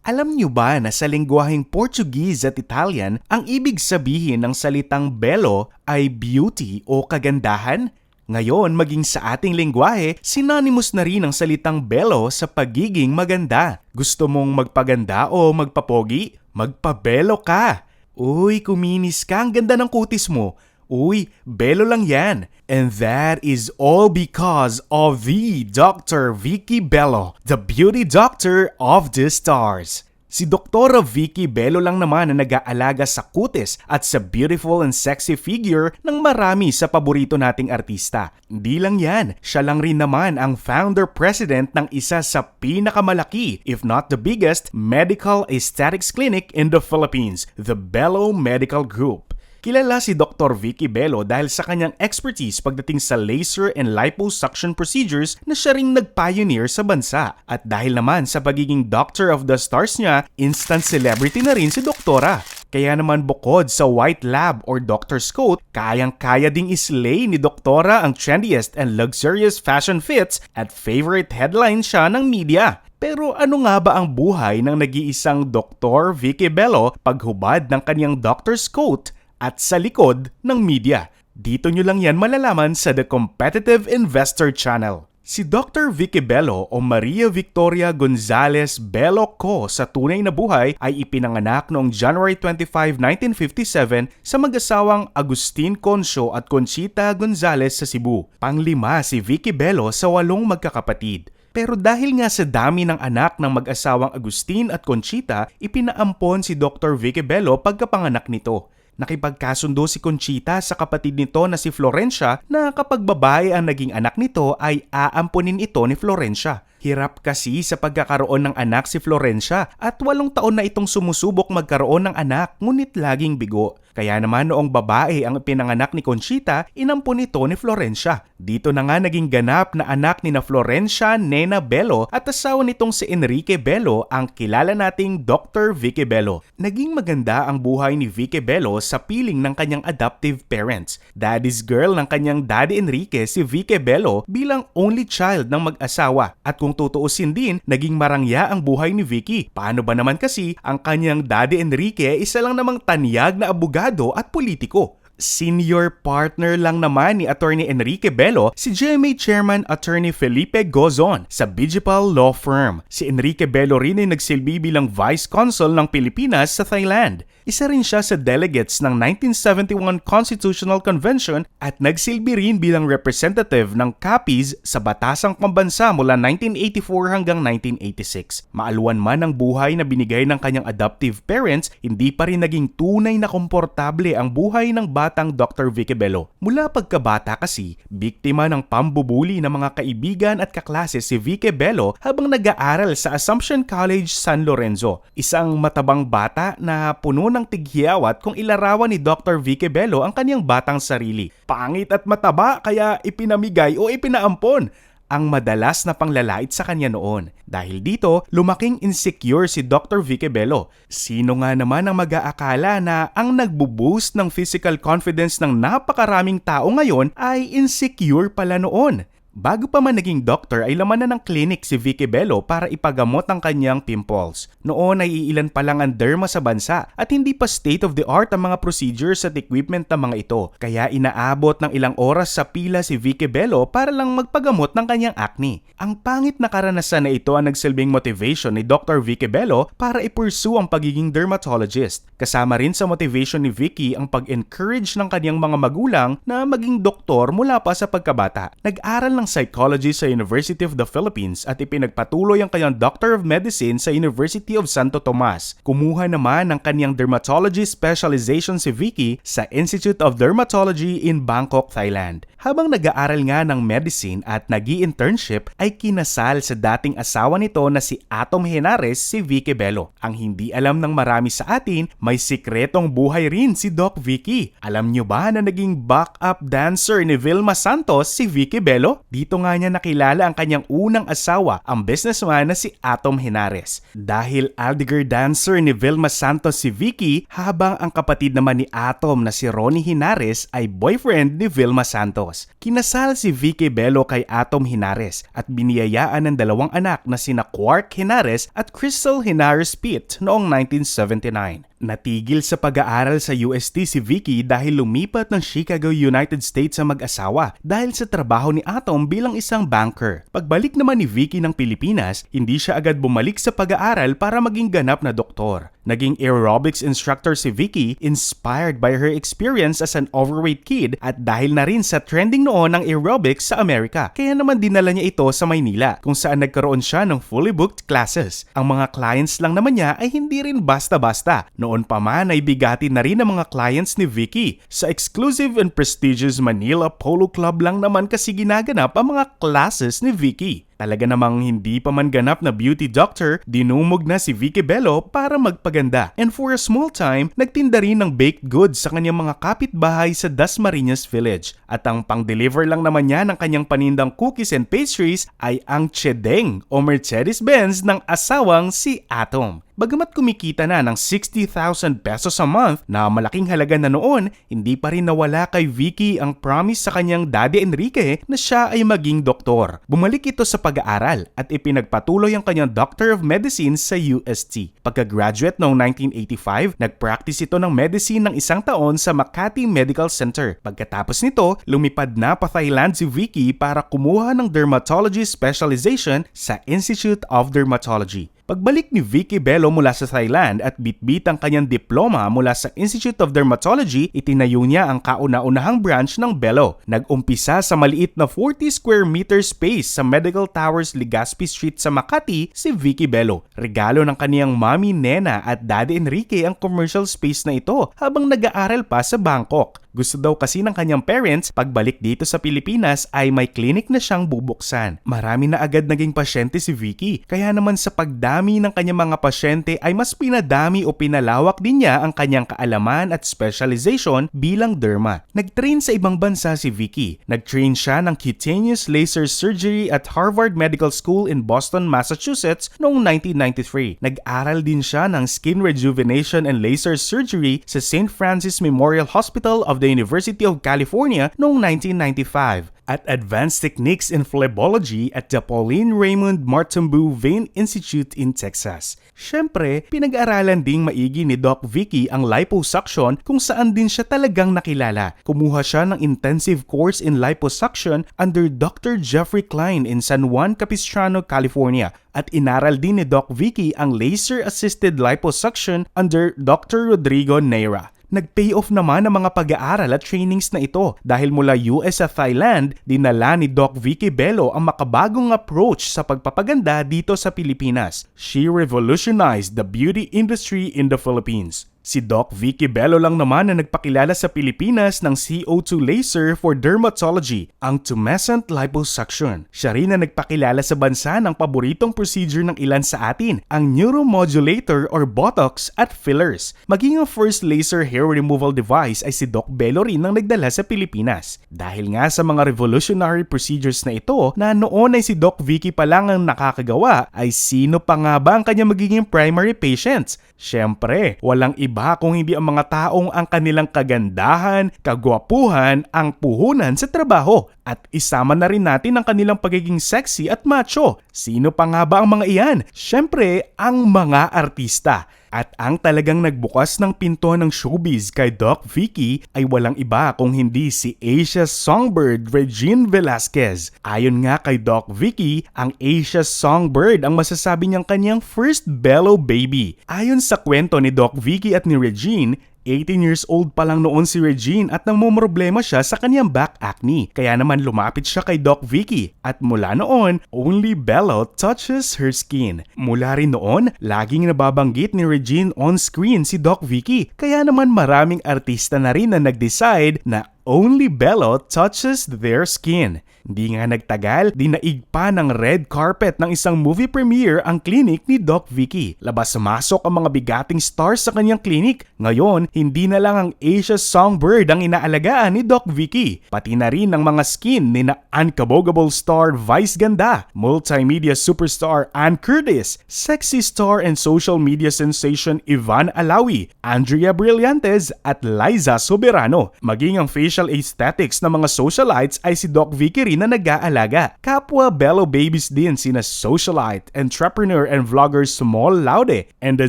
Alam niyo ba na sa lengguaheng Portuguese at Italian, ang ibig sabihin ng salitang bello ay beauty o kagandahan? Ngayon, maging sa ating lengguwahe, synonymous na rin ang salitang bello sa pagiging maganda. Gusto mong magpaganda o magpapogi? Magpabelo ka! Uy, kuminis ka, ang ganda ng kutis mo. Uy, belo lang yan. And that is all because of the Dr. Vicky Bello, the beauty doctor of the stars. Si Dr. Vicky Bello lang naman na nag-aalaga sa kutis at sa beautiful and sexy figure ng marami sa paborito nating artista. Hindi lang yan, siya lang rin naman ang founder-president ng isa sa pinakamalaki, if not the biggest, medical aesthetics clinic in the Philippines, the Bello Medical Group. Kilala si Dr. Vicky Bello dahil sa kanyang expertise pagdating sa laser and liposuction procedures na siya ring nag-pioneer sa bansa. At dahil naman sa pagiging Doctor of the Stars niya, instant celebrity na rin si Doktora. Kaya naman bukod sa white lab or doctor's coat, kayang-kaya ding islay ni Doktora ang trendiest and luxurious fashion fits at favorite headline siya ng media. Pero ano nga ba ang buhay ng nag-iisang Dr. Vicky Bello paghubad ng kanyang doctor's coat at sa likod ng media? Dito nyo lang yan malalaman sa The Competitive Investor Channel. Si Dr. Vicky Bello o Maria Victoria Gonzalez Bello Co. sa tunay na buhay ay ipinanganak noong January 25, 1957 sa mag-asawang Agustin Concio at Conchita Gonzalez sa Cebu. Panglima si Vicky Bello sa 8 magkakapatid. Pero dahil nga sa dami ng anak ng mag-asawang Agustin at Conchita, ipinaampon si Dr. Vicky Bello pagkapanganak nito. Nakipagkasundo si Conchita sa kapatid nito na si Florencia na kapag babae ang naging anak nito ay aamponin ito ni Florencia. Hirap kasi sa pagkakaroon ng anak si Florencia at 8 taon na itong sumusubok magkaroon ng anak ngunit laging bigo. Kaya naman noong babae ang pinanganak ni Conchita, inampon ito ni Florencia. Dito na nga naging ganap na anak ni na Florencia Nena Bello at asawa nitong si Enrique Bello ang kilala nating Dr. Vicky Bello. Naging maganda ang buhay ni Vicky Bello sa piling ng kanyang adoptive parents. Daddy's girl ng kanyang daddy Enrique si Vicky Bello bilang only child ng mag-asawa. At kung tutuusin din, naging marangya ang buhay ni Vicky. Paano ba naman kasi ang kanyang daddy Enrique isa lang namang tanyag na abogado at politiko. Senior partner lang naman ni Attorney Enrique Bello si GMA Chairman Attorney Felipe Gozon sa Bijipal Law Firm. Si Enrique Bello rin ay nagsilbi bilang Vice Consul ng Pilipinas sa Thailand. Isa rin siya sa delegates ng 1971 Constitutional Convention at nagsilbi rin bilang representative ng Capiz sa Batasang Pambansa mula 1984 hanggang 1986. Maalwan man ang buhay na binigay ng kanyang adoptive parents, hindi pa rin naging tunay na komportable ang buhay ng batang Dr. Vicky Bello. Mula pagkabata kasi, biktima ng pambubuli ng mga kaibigan at kaklase si Vicky Bello habang nag-aaral sa Assumption College San Lorenzo. Isang matabang bata na puno ng tighiyawat kung ilarawan ni Dr. Vicky Bello ang kanyang batang sarili. Pangit at mataba kaya ipinamigay o ipinaampon ang madalas na panglalait sa kanya noon. Dahil dito, lumaking insecure si Dr. Vicky Bello. Sino nga naman ang mag-aakala na ang nagbo-boost ng physical confidence ng napakaraming tao ngayon ay insecure pala noon? Bago pa man naging doctor ay laman na ng clinic si Vicky Bello para ipagamot ang kanyang pimples. Noon ay iilan pa lang ang derma sa bansa at hindi pa state-of-the-art ang mga procedures at equipment ng mga ito. Kaya inaabot ng ilang oras sa pila si Vicky Bello para lang magpagamot ng kanyang acne. Ang pangit na karanasan na ito ang nagsilbing motivation ni Dr. Vicky Bello para i-pursue ang pagiging dermatologist. Kasama rin sa motivation ni Vicky ang pag-encourage ng kanyang mga magulang na maging doktor mula pa sa pagkabata. Nag-aral ng psychology sa University of the Philippines at ipinagpatuloy ang kanyang Doctor of Medicine sa University of Santo Tomas. Kumuha naman ng kanyang dermatology specialization si Vicky sa Institute of Dermatology in Bangkok, Thailand. Habang nag-aaral nga ng medicine at nag-i-internship ay kinasal sa dating asawa nito na si Atom Henares si Vicky Bello. Ang hindi alam ng marami sa atin, may sikretong buhay rin si Doc Vicky. Alam nyo ba na naging backup dancer ni Vilma Santos si Vicky Bello? Dito nga niya nakilala ang kanyang unang asawa, ang businessman na si Atom Henares. Dahil aldegar dancer ni Vilma Santos si Vicky, habang ang kapatid naman ni Atom na si Ronnie Henares ay boyfriend ni Vilma Santos. Kinasal si Vicky Bello kay Atom Henares at biniyayaan ng dalawang anak na sina Quark Henares at Crystal Henares Pitt noong 1979. Natigil sa pag-aaral sa UST si Vicky dahil lumipat ng Chicago, United States sa mag-asawa dahil sa trabaho ni Atom bilang isang banker. Pagbalik naman ni Vicky ng Pilipinas, hindi siya agad bumalik sa pag-aaral para maging ganap na doktor. Naging aerobics instructor si Vicky, inspired by her experience as an overweight kid at dahil na rin sa trending noon ng aerobics sa Amerika. Kaya naman dinala niya ito sa Maynila kung saan nagkaroon siya ng fully booked classes. Ang mga clients lang naman niya ay hindi rin basta-basta. Noon pa man ay bigati na rin ang mga clients ni Vicky. Sa exclusive and prestigious Manila Polo Club lang naman kasi ginaganap ang mga classes ni Vicky. Talaga namang hindi pa man ganap na beauty doctor, dinumog na si Vicky Bello para magpaganda. And for a small time, nagtinda rin ng baked goods sa kanyang mga kapitbahay sa Dasmariñas Village. At ang pang-deliver lang naman niya ng kanyang panindang cookies and pastries ay ang Chedeng o Mercedes-Benz ng asawang si Atom. Bagamat kumikita na ng 60,000 pesos a month na malaking halaga na noon, hindi pa rin nawala kay Vicky ang promise sa kanyang Daddy Enrique na siya ay maging doktor. Bumalik ito sa pag-aaral at ipinagpatuloy ang kanyang Doctor of Medicine sa UST. Pagka-graduate noong 1985, nag-practice ito ng medicine ng isang taon sa Makati Medical Center. Pagkatapos nito, lumipad na pa Thailand si Vicky para kumuha ng dermatology specialization sa Institute of Dermatology. Pagbalik ni Vicky Bello mula sa Thailand at bitbit ang kanyang diploma mula sa Institute of Dermatology, itinayo niya ang kauna-unahang branch ng Bello. Nag-umpisa sa maliit na 40 square meter space sa Medical Towers, Legazpi Street sa Makati si Vicky Bello. Regalo ng kaniyang mommy Nena at Daddy Enrique ang commercial space na ito habang nag-aaral pa sa Bangkok. Gusto daw kasi ng kanyang parents, pagbalik dito sa Pilipinas ay may clinic na siyang bubuksan. Marami na agad naging pasyente si Vicky, kaya naman sa pagdami ng kanyang mga pasyente ay mas pinadami o pinalawak din niya ang kanyang kaalaman at specialization bilang derma. Nag-train sa ibang bansa si Vicky. Nag-train siya ng cutaneous laser surgery at Harvard Medical School in Boston, Massachusetts noong 1993. Nag-aral din siya ng skin rejuvenation and laser surgery sa St. Francis Memorial Hospital of the University of California noong 1995 at Advanced Techniques in Phlebology at the Pauline Raymond Martambu Vein Institute in Texas. Siyempre, pinag-aralan ding maigi ni Doc Vicky ang liposuction kung saan din siya talagang nakilala. Kumuha siya ng intensive course in liposuction under Dr. Jeffrey Klein in San Juan Capistrano, California. At inaral din ni Doc Vicky ang laser-assisted liposuction under Dr. Rodrigo Neira. Nag-pay off naman ang mga pag-aaral at trainings na ito dahil mula US at Thailand, dinala ni Doc Vicky Bello ang makabagong approach sa pagpapaganda dito sa Pilipinas. She revolutionized the beauty industry in the Philippines. Si Doc Vicky Bello lang naman na nagpakilala sa Pilipinas ng CO2 laser for dermatology, ang tumescent liposuction. Siya rin na nagpakilala sa bansa ng paboritong procedure ng ilan sa atin, ang neuromodulator or Botox at fillers. Maging ang first laser hair removal device ay si Doc Bello rin ang nagdala sa Pilipinas. Dahil nga sa mga revolutionary procedures na ito na noon ay si Doc Vicky pa lang ang nakakagawa, ay sino pa nga ba ang kanya magiging primary patients? Siyempre, walang iba kung hindi ang mga taong ang kanilang kagandahan, kagwapuhan, ang puhunan sa trabaho. At isama na rin natin ang kanilang pagiging sexy at macho. Sino pa nga ba ang mga iyan? Siyempre, ang mga artista. At ang talagang nagbukas ng pinto ng showbiz kay Doc Vicky ay walang iba kung hindi si Asia's Songbird Regine Velasquez. Ayon nga kay Doc Vicky, ang Asia's Songbird ang masasabi niyang kanyang first Bello baby. Ayon sa kwento ni Doc Vicky at ni Regine, 18 years old pa lang noon si Regine at namumroblema siya sa kanyang back acne. Kaya naman lumapit siya kay Doc Vicky at mula noon, only Bello touches her skin. Mula rin noon, laging nababanggit ni Regine on screen si Doc Vicky. Kaya naman maraming artista na rin na nag-decide na only Bello touches their skin. Hindi nga nagtagal, dinaig pa ng red carpet ng isang movie premiere ang klinik ni Doc Vicky. Labas-masok ang mga bigating stars sa kanyang klinik. Ngayon, hindi na lang ang Asia Songbird ang inaalagaan ni Doc Vicky. Pati na rin ang mga skin ni na unkabogable star Vice Ganda, multimedia superstar Ann Curtis, sexy star and social media sensation Ivan Alawi, Andrea Brillantes at Liza Soberano. Maging ang facial aesthetics ng mga socialites ay si Doc Vicky na nag-aalaga. Kapwa Bello babies din sina socialite, entrepreneur and vlogger Small Laude and the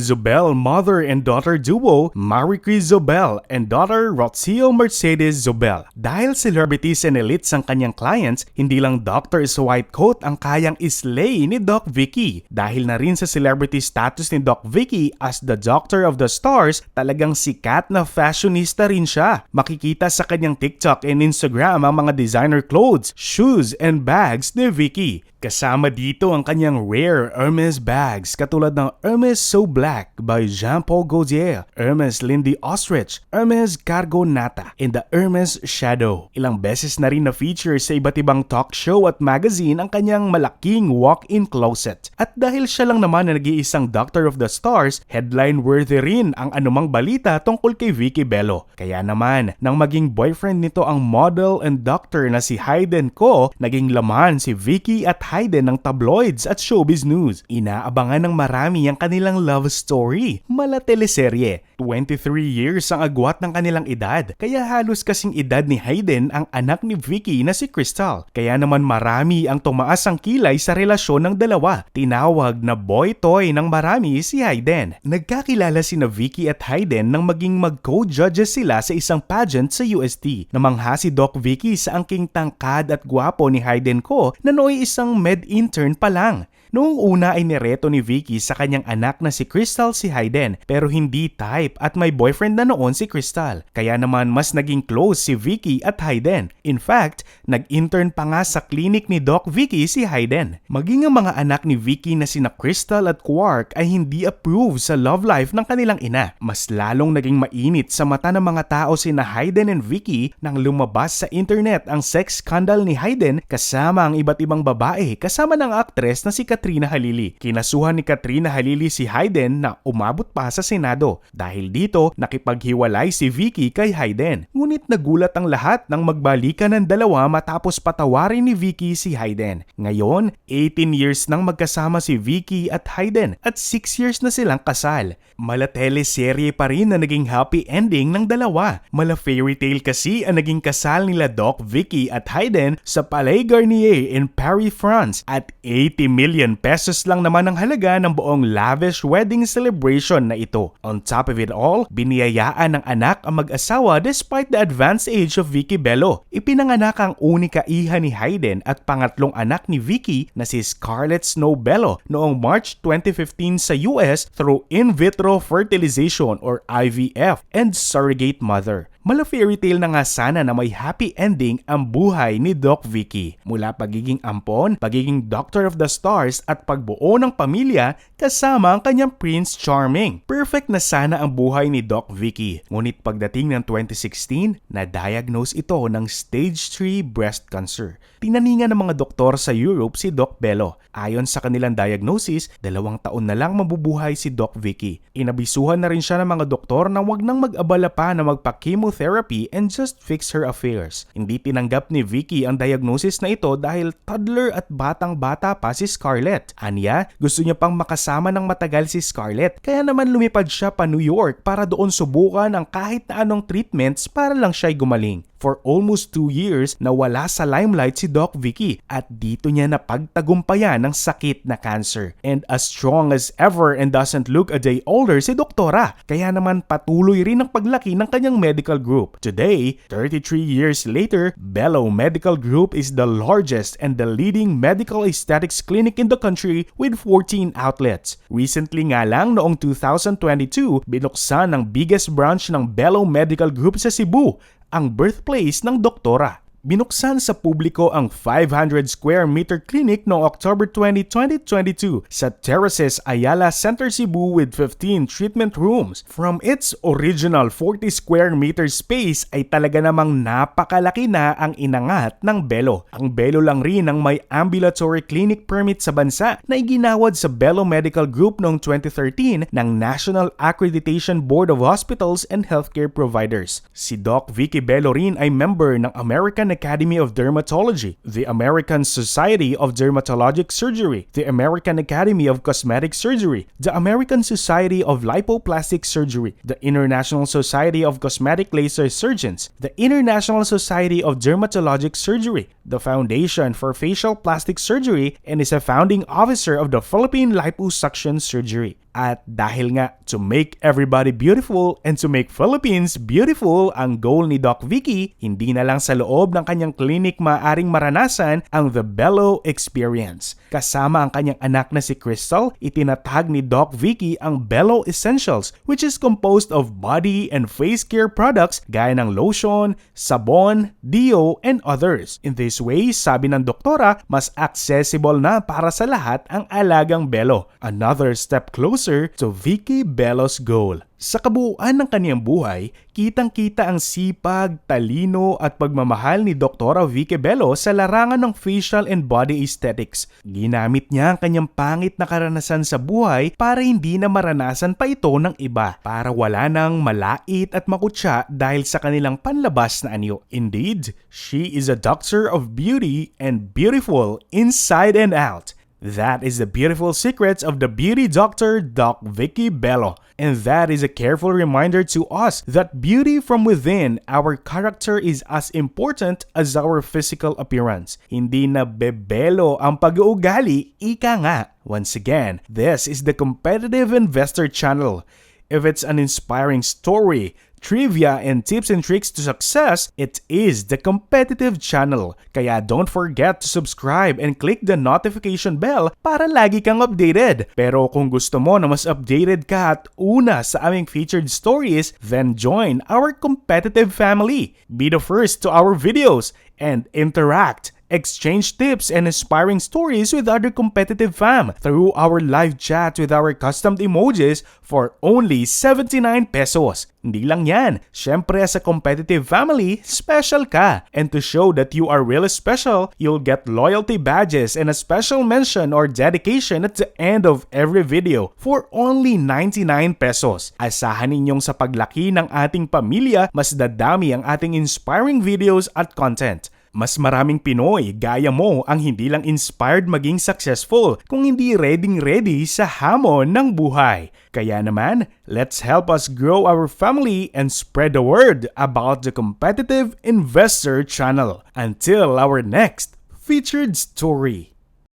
Zobel mother and daughter duo Marie Chris Zobel and daughter Rocio Mercedes Zobel. Dahil celebrities and elites ang kanyang clients, hindi lang doctor's white coat ang kayang islay ni Doc Vicky. Dahil na rin sa celebrity status ni Doc Vicky as the doctor of the stars, talagang sikat na fashionista rin siya. Makikita sa kanyang TikTok and Instagram ang mga designer clothes, shoes and bags ni Vicky. Kasama dito ang kanyang rare Hermes bags katulad ng Hermes So Black by Jean-Paul Gaultier, Hermes Lindy Ostrich, Hermes Cargo Nata, and the Hermes Shadow. Ilang beses na rin na-feature sa iba't ibang talk show at magazine ang kanyang malaking walk-in closet. At dahil siya lang naman na nag-iisang Doctor of the Stars, headline-worthy rin ang anumang balita tungkol kay Vicky Bello. Kaya naman, nang maging boyfriend nito ang model and doctor na si Hayden Ko, naging laman si Vicky at Hayden ng tabloids at showbiz news. Inaabangan ng marami ang kanilang love story. Mala teleserye. 23 years ang agwat ng kanilang edad. Kaya halos kasing edad ni Hayden ang anak ni Vicky na si Crystal. Kaya naman marami ang tumaas ang kilay sa relasyon ng dalawa. Tinawag na boy toy ng marami si Hayden. Nagkakilala sina Vicky at Hayden nang maging mag-co-judges sila sa isang pageant sa UST. Namangha si Doc Vicky sa angking tangkad at gwapo ni Hayden Ko na nooy isang med-intern pa lang. Noong una ay nireto ni Vicky sa kanyang anak na si Crystal si Hayden pero hindi type at may boyfriend na noon si Crystal. Kaya naman mas naging close si Vicky at Hayden. In fact, nag-intern pa nga sa clinic ni Doc Vicky si Hayden. Maging ang mga anak ni Vicky na sina Crystal at Quark ay hindi approve sa love life ng kanilang ina. Mas lalong naging mainit sa mata ng mga tao sina Hayden and Vicky nang lumabas sa internet ang sex scandal ni Hayden kasama ang iba't ibang babae kasama ng aktres na si Katrina Halili. Kinasuhan ni Katrina Halili si Hayden na umabot pa sa Senado. Dahil dito, nakipaghiwalay si Vicky kay Hayden. Ngunit nagulat ang lahat nang magbalikan ng dalawa matapos patawarin ni Vicky si Hayden. Ngayon, 18 years nang magkasama si Vicky at Hayden at 6 years na silang kasal. Mala teleserye pa rin na naging happy ending ng dalawa. Mala fairy tale kasi ang naging kasal nila Doc Vicky at Hayden sa Palais Garnier in Paris, France at 80 million pesos lang naman ang halaga ng buong lavish wedding celebration na ito. On top of it all, biniyayaan ng anak ang mag-asawa despite the advanced age of Vicky Bello. Ipinanganak ang unika iha ni Hayden at pangatlong anak ni Vicky na si Scarlett Snow Bello noong March 2015 sa US through in vitro fertilization or IVF and surrogate mother. Mala fairy tale na nga sana na may happy ending ang buhay ni Doc Vicky. Mula pagiging ampon, pagiging Doctor of the Stars at pagbuo ng pamilya kasama ang kanyang Prince Charming. Perfect na sana ang buhay ni Doc Vicky. Ngunit pagdating ng 2016, na-diagnose ito ng stage 3 breast cancer. Tinaningan ng mga doktor sa Europe si Doc Bello. Ayon sa kanilang diagnosis, 2 taon na lang mabubuhay si Doc Vicky. Inabisuhan na rin siya ng mga doktor na wag nang mag-abala pa na magpa-chemotherapy and just fix her affairs. Hindi tinanggap ni Vicky ang diagnosis na ito dahil toddler at batang-bata pa si Scarlett. Anya, gusto niya pang makasama ng matagal si Scarlett kaya naman lumipad siya pa New York para doon subukan ang kahit na anong treatments para lang siya'y gumaling. For almost 2 years, nawala sa limelight si Doc Vicky at dito niya napagtagumpayan ng sakit na cancer. And as strong as ever and doesn't look a day older si Doktora. Kaya naman patuloy rin ang paglaki ng kanyang medical group. Today, 33 years later, Bello Medical Group is the largest and the leading medical aesthetics clinic in the country with 14 outlets. Recently nga lang noong 2022, binuksan ang biggest branch ng Bello Medical Group sa Cebu, ang birthplace ng Doktora. Binuksan sa publiko ang 500 square meter clinic noong October 20, 2022 sa Terraces Ayala Center Cebu with 15 treatment rooms. From its original 40 square meter space ay talaga namang napakalaki na ang inangat ng Belo. Ang Belo lang rin ang may ambulatory clinic permit sa bansa na iginawad sa Belo Medical Group noong 2013 ng National Accreditation Board of Hospitals and Healthcare Providers. Si Doc Vicky Belo rin ay member ng American Academy of Dermatology, the American Society of Dermatologic Surgery, the American Academy of Cosmetic Surgery, the American Society of Lipoplastic Surgery, the International Society of Cosmetic Laser Surgeons, the International Society of Dermatologic Surgery, the Foundation for Facial Plastic Surgery, and is a founding officer of the Philippine Liposuction Surgery. At dahil nga to make everybody beautiful and to make Philippines beautiful ang goal ni Doc Vicky, hindi na lang sa loob ng kanyang clinic maaring maranasan ang The Belo Experience. Kasama ang kanyang anak na si Crystal, itinatag ni Doc Vicky ang Belo Essentials, which is composed of body and face care products gaya ng lotion, sabon, deo, and others. In this way, sabi ng doktora, mas accessible na para sa lahat ang alagang Belo. Another step closer to Vicky Belo's goal. Sa kabuuan ng kaniyang buhay, kitang-kita ang sipag, talino at pagmamahal ni Dr. Vicky Belo sa larangan ng facial and body aesthetics. Ginamit niya ang kanyang pangit na karanasan sa buhay para hindi na maranasan pa ito ng iba, para wala nang malait at makutsa dahil sa kanilang panlabas na anyo. Indeed, she is a doctor of beauty and beautiful inside and out. That is the beautiful secrets of the beauty doctor, Doc Vicky Belo. And that is a careful reminder to us that beauty from within, our character is as important as our physical appearance. Hindi na bebelo ang pag-uugali, ika nga. Once again, this is the Competitive Investor Channel. If it's an inspiring story, trivia, and tips and tricks to success, it is the Competitive Channel. Kaya don't forget to subscribe and click the notification bell para lagi kang updated. Pero kung gusto mo na mas updated ka at una sa aming featured stories, then join our competitive family. Be the first to our videos and interact. Exchange tips and inspiring stories with other competitive fam through our live chat with our custom emojis for only 79 pesos. Hindi lang yan, syempre as a competitive family, special ka. And to show that you are really special, you'll get loyalty badges and a special mention or dedication at the end of every video for only 99 pesos. Asahan ninyong sa paglaki ng ating pamilya, mas dadami ang ating inspiring videos at content. Mas maraming Pinoy gaya mo ang hindi lang inspired maging successful kung hindi ready sa hamon ng buhay. Kaya naman, let's help us grow our family and spread the word about the Competitive Investor Channel. Until our next featured story.